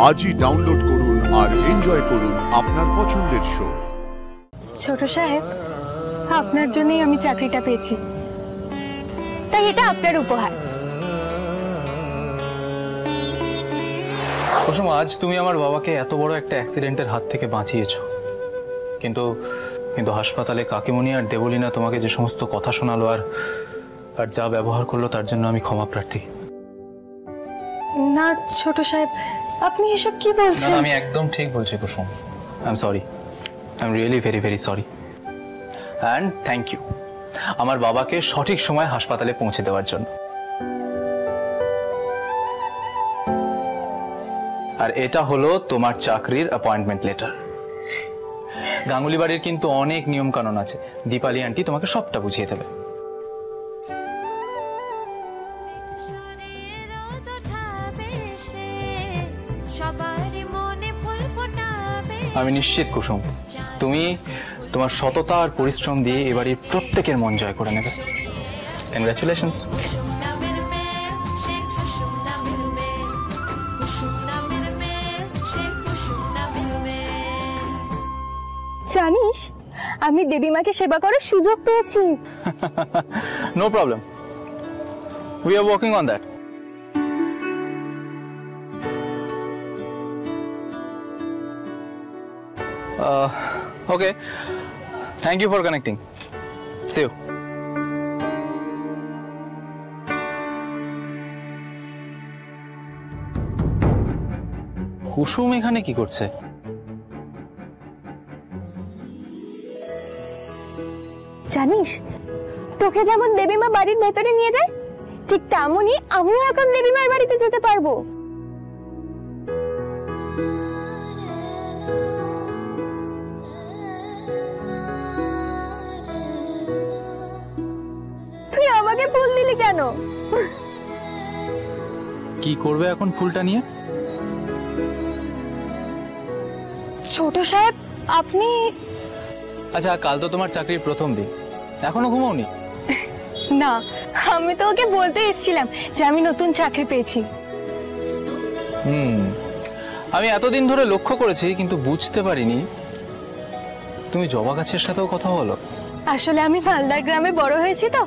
আজই ডাউনলোড করুন আর এনজয় করুন আপনার পছন্দের শো। ছোট সাহেব, আপনার জন্যই আমি চাকরিটা পেয়েছি, তাই এটা আপনার উপহার। কুসুম, আজ তুমি আমার বাবাকে এত বড় একটা অ্যাক্সিডেন্টের হাত থেকে বাঁচিয়েছো, কিন্তু হাসপাতালে কাকিমণি আর দেবলীনা তোমাকে যে সমস্ত কথা শোনালো আর যা ব্যবহার করলো তার জন্য আমি ক্ষমা প্রার্থী। না ছোট সাহেব, আপনি এসব কি বলছেন? আমি একদম ঠিক বলছি Kusum. I am sorry, I am really very very sorry and thank you আমার বাবাকে সঠিক সময় হাসপাতালে পৌঁছে দেওয়ার জন্য। আর এটা হলো তোমার চাকরির অ্যাপয়েন্টমেন্ট লেটার। গাঙ্গুলি বাড়ির কিন্তু অনেক নিয়ম কানুন আছে, দীপালি আন্টি তোমাকে সবটা বুঝিয়ে দেবে। আমি নিশ্চিত কুসুম, তুমি তোমার সততা আর পরিশ্রম দিয়ে এবারের প্রত্যেকের মন জয় করে নেবে। কংগ্রাচুলেশনস। জানিস, আমি দেবীমাকে সেবা করার সুযোগ পেয়েছি। No problem, we are working on that. Okay, thank you for connecting. See you. Kusum এখানে কি করছে? জানিস, তোকে যেমন দেবীমা বাড়ির ভেতরে নিয়ে যায়, ঠিক তেমনই আমিও এখন দেবীমার বাড়িতে যেতে পারবো। তুই আমাকে ফুল দিলি কেন? কি করবে এখন ফুলটা নিয়ে? ছোট সাহেব, আপনি... আচ্ছা, কাল তো তোমার চাকরির প্রথম দিন, এখনো ঘুমাওনি? না, আমি তো ওকে বলতে এসেছিলাম যে আমি নতুন চাকরি পেয়েছি। আমি এতদিন ধরে লক্ষ্য করেছি, কিন্তু বুঝতে পারিনি তুমি জবা গাছের সাথেও কথা বলো। আসলে আমি মালদার গ্রামে বড় হয়েছি তো,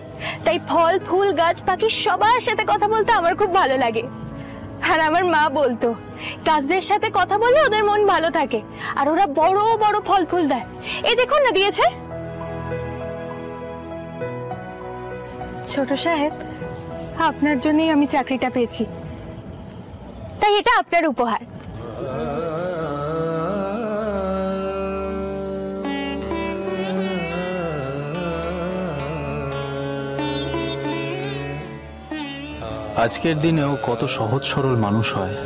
তাই ফল ফুল গাছ পাখি সবার সাথে কথা বলতে আমার খুব ভালো লাগে। আর আমার মা বলতো, গাছদের সাথে কথা বললে ওদের মন ভালো থাকে আর ওরা বড় বড় ফল ফুল দেয়। এই দেখুন না, দিয়েছে। ছোট সাহেব, আপনার জন্যই আমি চাকরিটা পেয়েছি, তাই এটা আপনার উপহার। আজকের দিনেও কত সহজ সরল মানুষ হয়।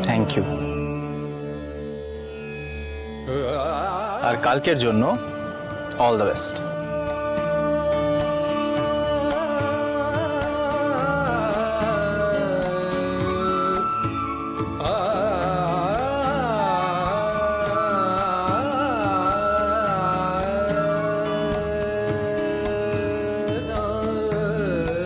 Thank you. আর কালকের জন্য অল দ্য বেস্ট।